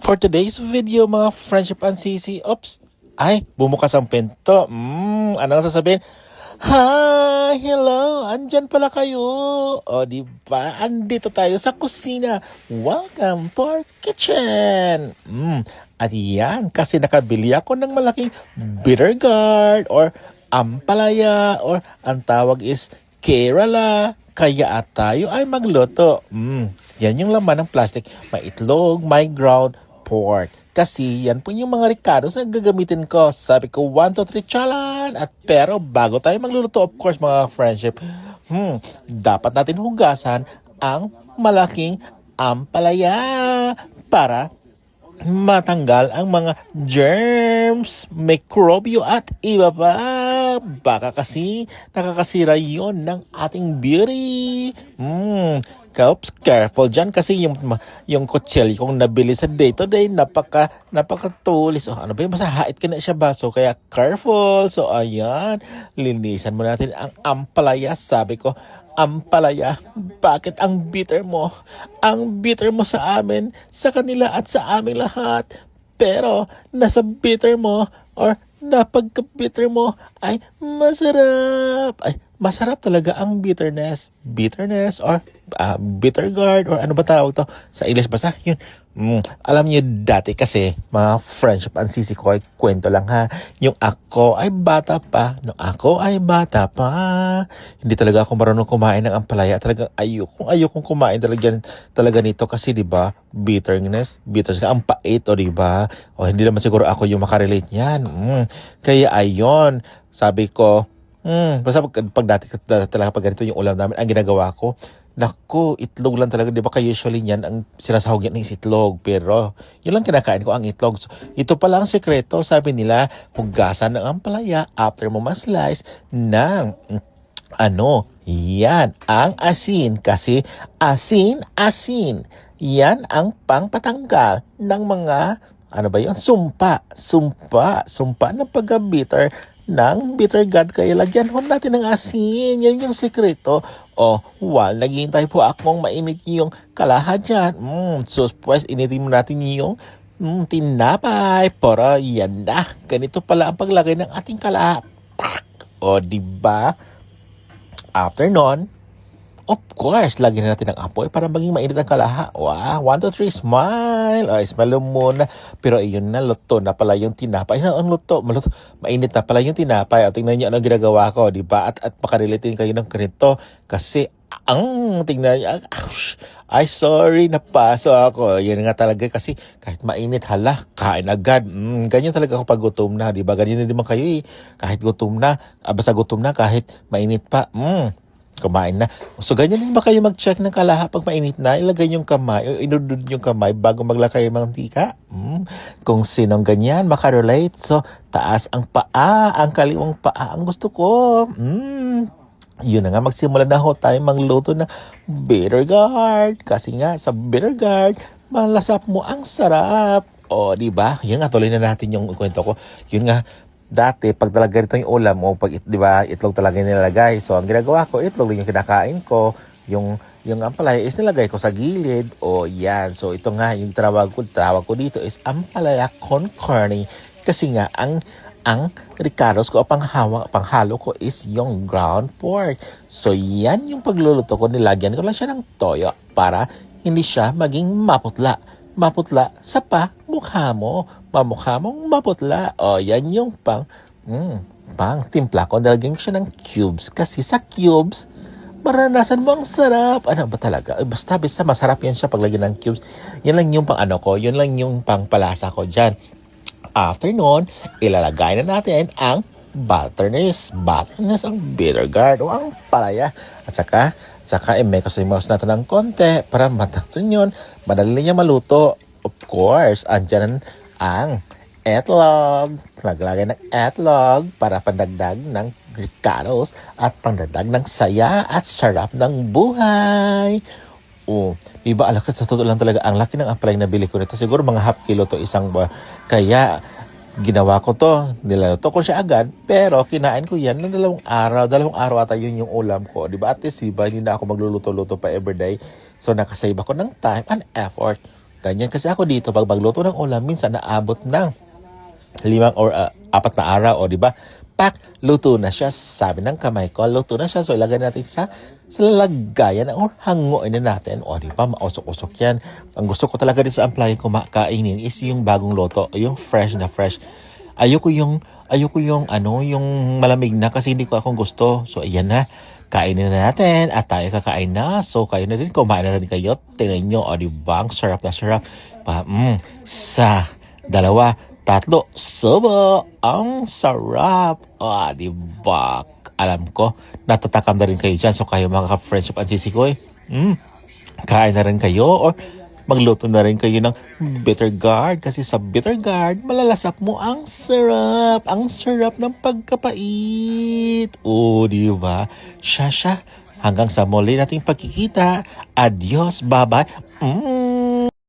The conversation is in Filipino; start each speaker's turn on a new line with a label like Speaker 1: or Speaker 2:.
Speaker 1: For today's video, mga friendship and sisi, oops, ay, bumukas ang pinto. Ano ang sasabihin? Hi! Hello! Andyan pala kayo! O, diba? Andito tayo sa kusina. Welcome to our kitchen! At yan, kasi nakabili ako ng malaking bitter gourd or ampalaya or ang tawag is Kerala. Kaya tayo ay magluto. Yan yung laman ng plastic. May itlog, may ground pork. Kasi yan po yung mga ricados na gagamitin ko. Sabi ko, 1, 2, 3, chalan! At pero bago tayo magluluto, of course, mga friendship, dapat natin hugasan ang malaking ampalaya para matanggal ang mga germs, mikrobyo at iba pa. Baka kasi nakakasira yon ng ating beauty. Oops, careful dyan kasi yung kutsilyo kong nabili sa day-to-day napakatulis. Ano ba yung masahait ka na siya ba? So kaya careful. So ayan, linisan mo natin ang ampalaya. Sabi ko, ampalaya, bakit ang bitter mo? Ang bitter mo sa amin, sa kanila at sa aming lahat. Pero nasa bitter mo or napagka-bitter mo ay masarap. Ay, masarap talaga ang bitterness. Bitterness or bitter gourd or ano ba tawag to? Sa English basta yun. Alam niyo dati kasi mga friendship and sisi ko ay kwento lang ha. Yung ako ay bata pa. No, ako ay bata pa. Hindi talaga ako marunong kumain ng ampalaya. Talagang ayokong kumain talaga nito kasi 'di ba? Bitterness ang pait o 'di ba? O hindi naman siguro ako yung makarelate niyan. Kaya ayon, sabi ko, basta pag dati talaga pag ganito yung ulam namin, ang ginagawa ko, naku, itlog lang talaga. Di ba kayo usually yan, ang sinasahog yan is itlog. Pero, yun lang kinakain ko, ang itlog. So, ito pala ang sekreto. Sabi nila, hugasan ng ampalaya after mo ma-slice ng, yan, ang asin. Kasi, asin. Yan ang pangpatanggal ng mga, sumpa ng pagka-bitter ng bitter gourd. Kaya lagyan ho natin ng asin. Yan yung sekreto. While naghihintay po akong mainit yung kalaha dyan. So, pues, initin mo natin yung tinapay. Para yan na. Ganito pala ang paglagay ng ating kalaha. Diba? After nun, of course, lagyan na natin ng apoy para maging mainit ang kalaha. Wow, 1, 2, 3, smile. Smile muna. Pero ayun na, luto na pala yung tinapay. Ang luto, mainit na pala yung tinapay. At tingnan niyo anong ginagawa ko, di ba? At makarelatin kayo ng ganito. Kasi, tingnan niyo, ay, sorry, napaso ako. Yan nga talaga kasi kahit mainit, kain agad. Ganyan talaga ako pag gutom na, di ba? Ganyan na naman kayo eh. Kahit gutom na, basta gutom na, kahit mainit pa, kumain na. So, ganyan din ba kayo mag-check ng kalaha pag mainit na? Ilagay yung kamay, o inudod yung kamay bago maglakay ng mantika? Kung sinong ganyan, makarelate. So, taas ang paa, ang kaliwang paa, ang gusto ko. Yun na nga, magsimula na ho tayo magluto ng bitter gourd. Kasi nga, sa bitter gourd, malasap mo ang sarap. Di ba? Yun nga, tuloy na natin yung kwento ko. Yun nga, dati, pag talaga ito yung ulam mo, di ba, itlog talaga yung nilalagay. So, ang ginagawa ko, itlog yung kinakain ko. Yung ampalaya is nilagay ko sa gilid. Yan. So, ito nga, yung tawag ko dito is ampalaya con carne. Kasi nga, ang ricados ko o panghalo ko is yung ground pork. So, yan yung pagluluto ko. Nilagyan ko lang siya ng toyo para hindi siya maging maputla sa mukha mo. Mamukha mong maputla. Yan yung pang timpla ko. Nalagyan ko siya ng cubes. Kasi sa cubes, maranasan mo ang sarap. Ano ba talaga? Basta masarap yan siya paglagyan ng cubes. Yan lang yung yun lang yung pang palasa ko dyan. After nun, ilalagay na natin ang butterness ang bitter gourd o ang palaya. At saka i-mix natin ng konti para matapon yun. Madali niya maluto. Of course, andyan ang etlog. Naglagay ng etlog para pandagdag ng ricados at pandagdag ng saya at sarap ng buhay. Iba, sa totoo lang talaga, ang laki ng ampalaya na bili ko nito. Siguro mga half kilo to isang Kaya, ginawa ko to. Nilaluto ko siya agad. Pero, kinain ko yan ng 2 araw. 2 araw ata yun yung ulam ko. Diba? At least, hindi na ako magluluto-luto pa everyday. So, nakasave ako ng time and effort. Ganyan kasi ako dito, pag magluto ng ulam, minsan naabot ng 5 or 4 na araw, o di ba? Pak, luto na siya. Sabi ng kamay ko, luto na siya. So, ilagay natin sa lalagayan or hanguin na natin. O, di ba? Mausok-usok yan. Ang gusto ko talaga din sa amplayan ko makainin is yung bagong loto, yung fresh na fresh. Ayoko yung malamig na kasi hindi ko akong gusto. So, ayan na. Kainin na natin at tayo kakain na. So, kayo na rin. Kumain na rin kayo. Tingnan nyo. O, diba? Ang sarap na sarap. Sa, dalawa, tatlo, subo. Ang sarap. O, diba? Alam ko, natatakam na rin kayo dyan. So, kayo mga ka-friendship ang sisikoy. Kain na rin kayo or magluto na rin kayo ng bitter gourd kasi sa bitter gourd, malalasap mo ang sarap ng pagkapait. O, di ba? Siya. Hanggang sa muli nating pagkikita. Adios, bye-bye.